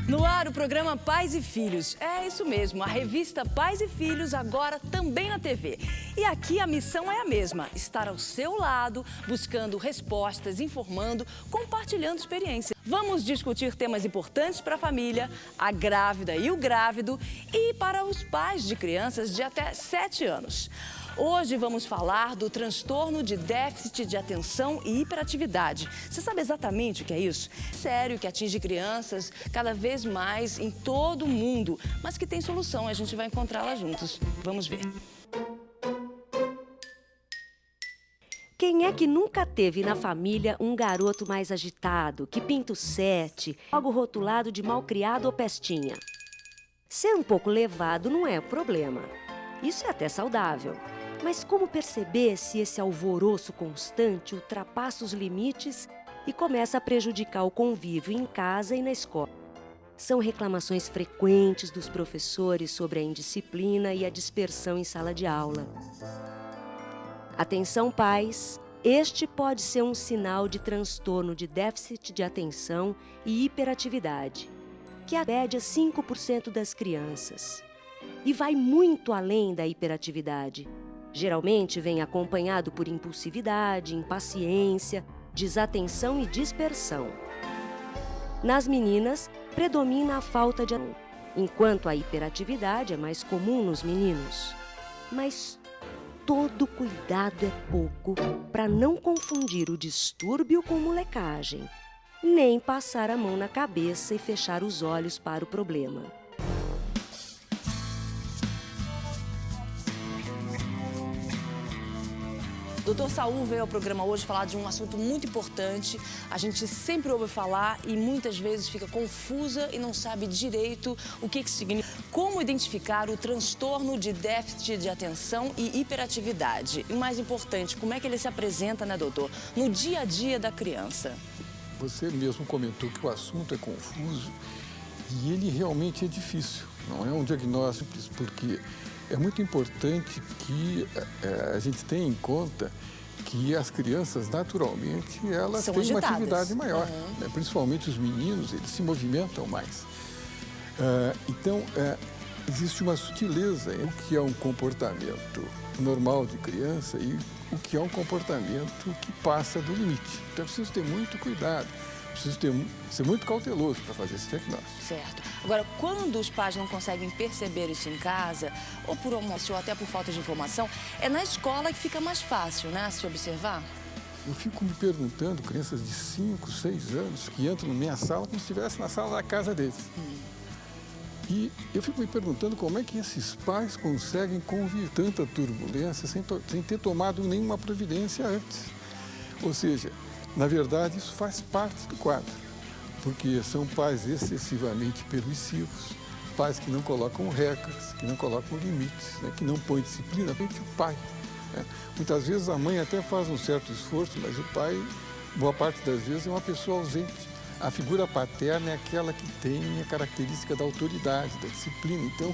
No ar, o programa Pais e Filhos. É isso mesmo, a revista Pais e Filhos agora também na TV. E aqui a missão é a mesma, estar ao seu lado, buscando respostas, informando, compartilhando experiências. Vamos discutir temas importantes para a família, a grávida e o grávido e para os pais de crianças de até 7 anos. Hoje vamos falar do transtorno de déficit de atenção e hiperatividade. Você sabe exatamente o que é isso? Sério, que atinge crianças cada vez mais em todo o mundo, mas que tem solução, a gente vai encontrá-la juntos. Vamos ver. Quem é que nunca teve na família um garoto mais agitado, que pinta o 7, logo rotulado de malcriado ou pestinha? Ser um pouco levado não é problema. Isso é até saudável. Mas como perceber se esse alvoroço constante ultrapassa os limites e começa a prejudicar o convívio em casa e na escola? São reclamações frequentes dos professores sobre a indisciplina e a dispersão em sala de aula. Atenção, pais! Este pode ser um sinal de transtorno de déficit de atenção e hiperatividade, que abede 5% das crianças. E vai muito além da hiperatividade. Geralmente vem acompanhado por impulsividade, impaciência, desatenção e dispersão. Nas meninas, predomina a falta de atenção, enquanto a hiperatividade é mais comum nos meninos. Mas todo cuidado é pouco para não confundir o distúrbio com molecagem, nem passar a mão na cabeça e fechar os olhos para o problema. Doutor Saul veio ao programa hoje falar de um assunto muito importante. A gente sempre ouve falar e muitas vezes fica confusa e não sabe direito o que significa. Como identificar o transtorno de déficit de atenção e hiperatividade? E mais importante, como é que ele se apresenta, né, doutor, no dia a dia da criança? Você mesmo comentou que o assunto é confuso e ele realmente é difícil. Não é um diagnóstico, porque é muito importante que a gente tenha em conta que as crianças, naturalmente, elas têm uma atividade maior. Né? Principalmente os meninos, eles se movimentam mais. Então, existe uma sutileza em o que é um comportamento normal de criança e o que é um comportamento que passa do limite. Então, é preciso ter muito cuidado. Preciso ser muito cauteloso para fazer esse diagnóstico. Certo. Agora, quando os pais não conseguem perceber isso em casa, ou por almoço, ou até por falta de informação, é na escola que fica mais fácil, né, se observar? Eu fico me perguntando, crianças de 5, 6 anos, que entram na minha sala como se estivesse na sala da casa deles. E eu fico me perguntando como é que esses pais conseguem conviver tanta turbulência sem ter tomado nenhuma providência antes. Ou seja, na verdade, isso faz parte do quadro, porque são pais excessivamente permissivos, pais que não colocam regras, que não colocam limites, né, que não põem disciplina, principalmente o pai. Né? Muitas vezes a mãe até faz um certo esforço, mas o pai, boa parte das vezes, é uma pessoa ausente. A figura paterna é aquela que tem a característica da autoridade, da disciplina. Então,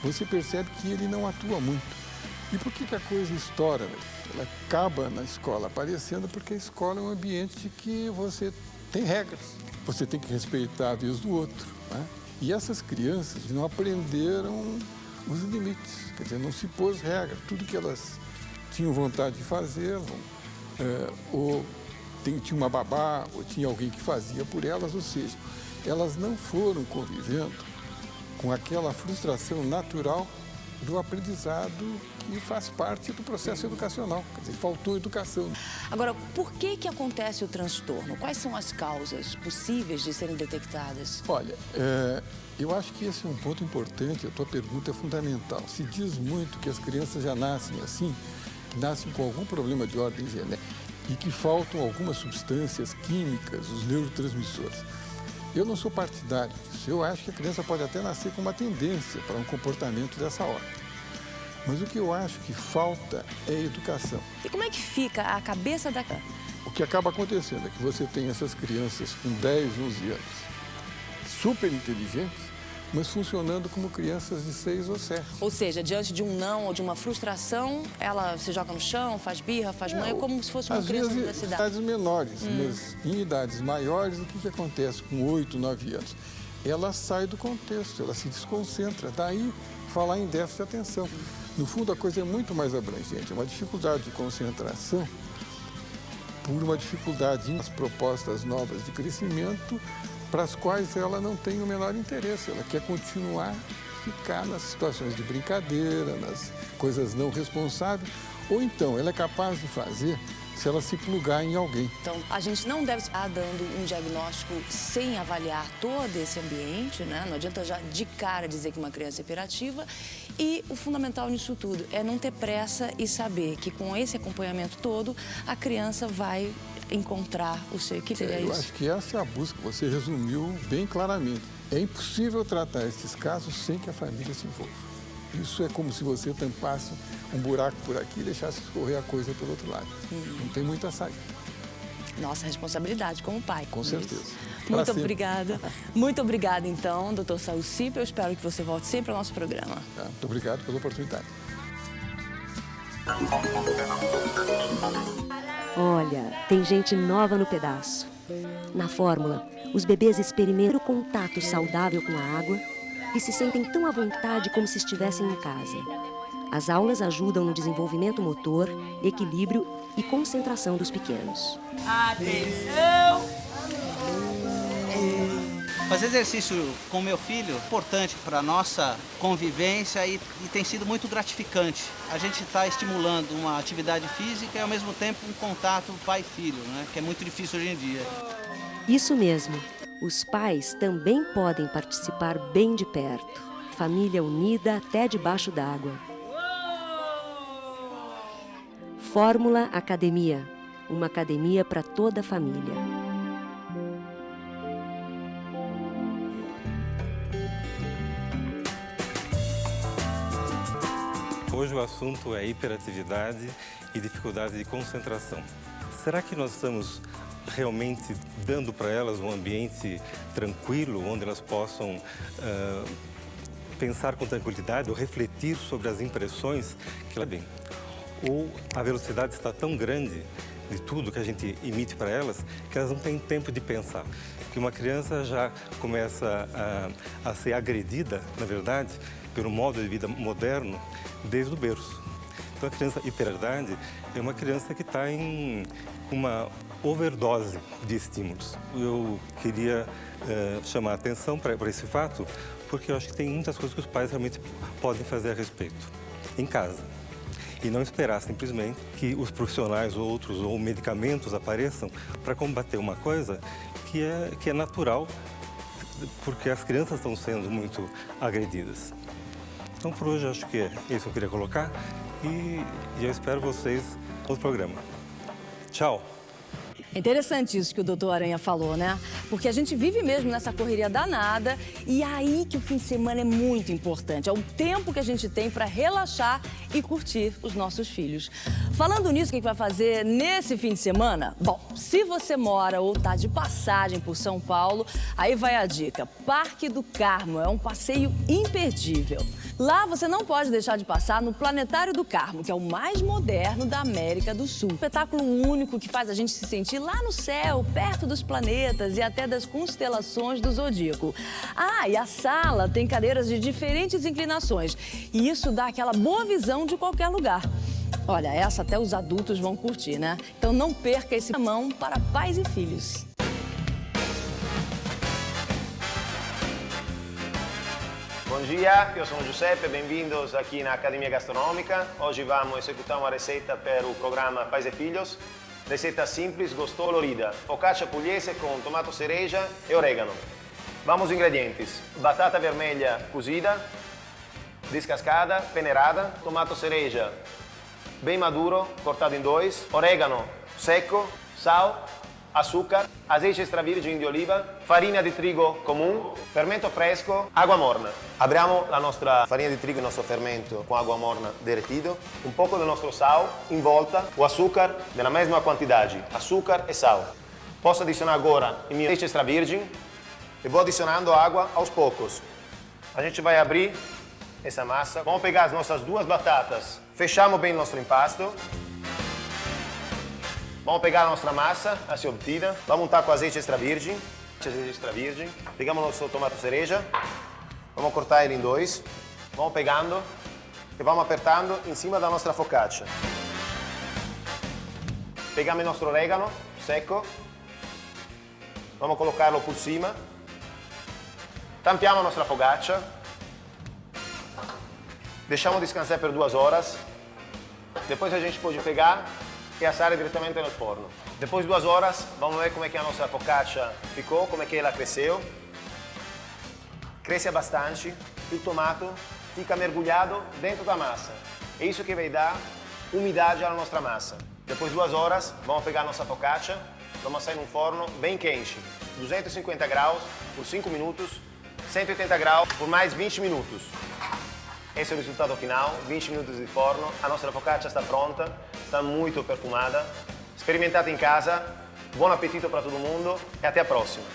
você percebe que ele não atua muito. E por que a coisa estoura? Ela acaba na escola aparecendo porque a escola é um ambiente que você tem regras. Você tem que respeitar a vez do outro. Né? E essas crianças não aprenderam os limites. Quer dizer, não se pôs regra. Tudo que elas tinham vontade de fazer, ou tinha uma babá, ou tinha alguém que fazia por elas, ou seja, elas não foram convivendo com aquela frustração natural do aprendizado que faz parte do processo educacional. Quer dizer, faltou educação. Agora, por que acontece o transtorno? Quais são as causas possíveis de serem detectadas? Olha, eu acho que esse é um ponto importante, a tua pergunta é fundamental. Se diz muito que as crianças já nascem assim, nascem com algum problema de ordem genética e que faltam algumas substâncias químicas, os neurotransmissores. Eu não sou partidário disso. Eu acho que a criança pode até nascer com uma tendência para um comportamento dessa ordem. Mas o que eu acho que falta é educação. E como é que fica a cabeça da... O que acaba acontecendo é que você tem essas crianças com 10, 11 anos, super inteligentes, mas funcionando como crianças de 6 ou 7. Ou seja, diante de um não ou de uma frustração, ela se joga no chão, faz birra, faz manha, como se fosse uma criança da vezes, cidade. idades menores, mas em idades maiores, o que acontece com 8, 9 anos? Ela sai do contexto, ela se desconcentra. Daí, falar em déficit de atenção. No fundo, a coisa é muito mais abrangente. É uma dificuldade de concentração por uma dificuldade nas propostas novas de crescimento para as quais ela não tem o menor interesse. Ela quer continuar ficar nas situações de brincadeira, nas coisas não responsáveis, ou então ela é capaz de fazer se ela se plugar em alguém. Então, a gente não deve estar dando um diagnóstico sem avaliar todo esse ambiente, né? Não adianta já de cara dizer que uma criança é hiperativa. E o fundamental nisso tudo é não ter pressa e saber que com esse acompanhamento todo, a criança vai encontrar o seu equilíbrio. Eu acho que essa é a busca, você resumiu bem claramente. É impossível tratar esses casos sem que a família se envolva. Isso é como se você tampasse um buraco por aqui e deixasse escorrer a coisa pelo outro lado. Não tem muita saída. Nossa responsabilidade como pai. Com certeza. Muito obrigada. Muito obrigada, então, doutor Saul Cipe. Eu espero que você volte sempre ao nosso programa. Muito obrigado pela oportunidade. Olha, tem gente nova no pedaço. Na fórmula, os bebês experimentam o contato saudável com a água e se sentem tão à vontade como se estivessem em casa. As aulas ajudam no desenvolvimento motor, equilíbrio e concentração dos pequenos. Atenção! Fazer exercício com meu filho é importante para a nossa convivência e tem sido muito gratificante. A gente está estimulando uma atividade física e, ao mesmo tempo, um contato pai-filho, né? Que é muito difícil hoje em dia. Isso mesmo. Os pais também podem participar bem de perto. Família unida até debaixo d'água. Fórmula Academia. Uma academia para toda a família. Hoje o assunto é hiperatividade e dificuldade de concentração. Será que nós estamos realmente dando para elas um ambiente tranquilo, onde elas possam pensar com tranquilidade ou refletir sobre as impressões que elas têm? Ou a velocidade está tão grande de tudo que a gente emite para elas, que elas não têm tempo de pensar. Que uma criança já começa a ser agredida, na verdade, pelo modo de vida moderno, desde o berço. Então, a criança hiperatividade é uma criança que está em uma overdose de estímulos. Eu queria chamar a atenção para esse fato, porque eu acho que tem muitas coisas que os pais realmente podem fazer a respeito, em casa. E não esperar simplesmente que os profissionais outros ou medicamentos apareçam para combater uma coisa que é natural, porque as crianças estão sendo muito agredidas. Então, por hoje, acho que é isso que eu queria colocar e eu espero vocês no programa. Tchau! É interessante isso que o doutor Aranha falou, né? Porque a gente vive mesmo nessa correria danada e é aí que o fim de semana é muito importante. É o tempo que a gente tem para relaxar e curtir os nossos filhos. Falando nisso, o que vai fazer nesse fim de semana? Bom, se você mora ou está de passagem por São Paulo, aí vai a dica. Parque do Carmo é um passeio imperdível. Lá você não pode deixar de passar no Planetário do Carmo, que é o mais moderno da América do Sul. Um espetáculo único que faz a gente se sentir lá no céu, perto dos planetas e até das constelações do zodíaco. Ah, e a sala tem cadeiras de diferentes inclinações. E isso dá aquela boa visão de qualquer lugar. Olha, essa até os adultos vão curtir, né? Então não perca esse mão para pais e filhos. Bom dia, eu sou Giuseppe, bem-vindos aqui na Academia Gastronômica. Hoje vamos executar uma receita para o programa Pais e Filhos. Receita simples, gostosa e colorida. Focaccia pugliese com tomato cereja e orégano. Vamos aos ingredientes. Batata vermelha cozida, descascada, peneirada, tomato cereja bem maduro, cortado em dois, orégano seco, sal, açúcar, azeite extra virgine di oliva, farina di trigo comune, fermento fresco, acqua morna. Apriamo la nostra farina di trigo, il nostro fermento con acqua morna derretido, un poco del nostro sal in volta, o açúcar nella mesma quantidade, açúcar e sal. Posso adicionar agora o meu azeite extra virgem e vou adicionando água aos poucos. A gente vai abrir essa massa, vamos pegar as nossas duas batatas, fechamos bem o nosso impasto. Vamos pegar a nossa massa, assim obtida, vamos untar com azeite extra virgem, pegamos o nosso tomate cereja, vamos cortar ele em dois, vamos pegando e vamos apertando em cima da nossa focaccia. Pegamos o nosso orégano seco, vamos colocá-lo por cima, tampiamo a nossa focaccia, deixamos descansar por 2 horas, depois a gente pode pegar e assar diretamente no forno. Depois de 2 horas, vamos ver como é que a nossa focaccia ficou, como é que ela cresceu. Cresce bastante, o tomate fica mergulhado dentro da massa. É isso que vai dar umidade à nossa massa. Depois de 2 horas, vamos pegar a nossa focaccia, vamos assar em um forno bem quente, 250 graus por 5 minutos, 180 graus por mais 20 minutos. Esse é o resultado final, 20 minutos de forno, a nossa focaccia está pronta, está muito perfumada. Experimentate em casa, bom apetite para todo mundo e até a próxima.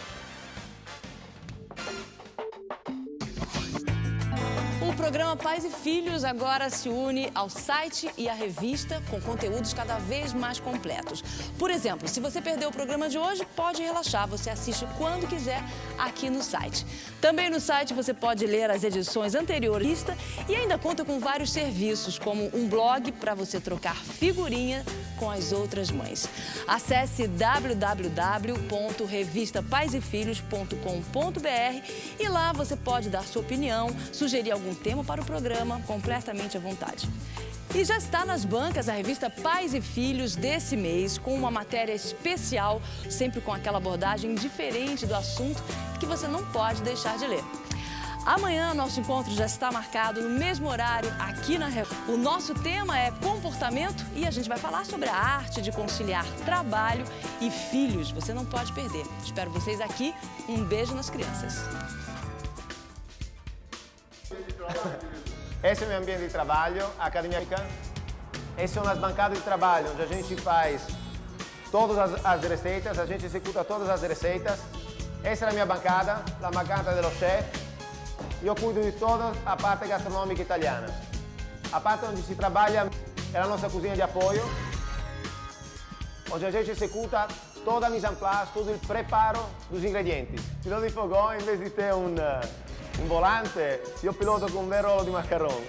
O programa Pais e Filhos agora se une ao site e à revista com conteúdos cada vez mais completos. Por exemplo, se você perdeu o programa de hoje, pode relaxar, você assiste quando quiser aqui no site. Também no site você pode ler as edições anteriores e ainda conta com vários serviços, como um blog para você trocar figurinha com as outras mães. Acesse www.revistapaisefilhos.com.br e lá você pode dar sua opinião, sugerir algum tema para o programa, completamente à vontade. E já está nas bancas a revista Pais e Filhos desse mês, com uma matéria especial, sempre com aquela abordagem diferente do assunto que você não pode deixar de ler. Amanhã, nosso encontro já está marcado no mesmo horário aqui na Record. O nosso tema é comportamento e a gente vai falar sobre a arte de conciliar trabalho e filhos. Você não pode perder. Espero vocês aqui. Um beijo nas crianças. Esse é o meu ambiente de trabalho, a Academia Mica. Essas são as bancadas de trabalho, onde a gente faz todas as receitas, a gente executa todas as receitas. Essa é a minha bancada, a bancada do chefe. Eu cuido de toda a parte gastronômica italiana. A parte onde se trabalha é a nossa cozinha de apoio, onde a gente executa toda a mise en place, todo o preparo dos ingredientes. Piloto di fogão, em vez de ter um volante, io piloto con un vero rolo di macaron.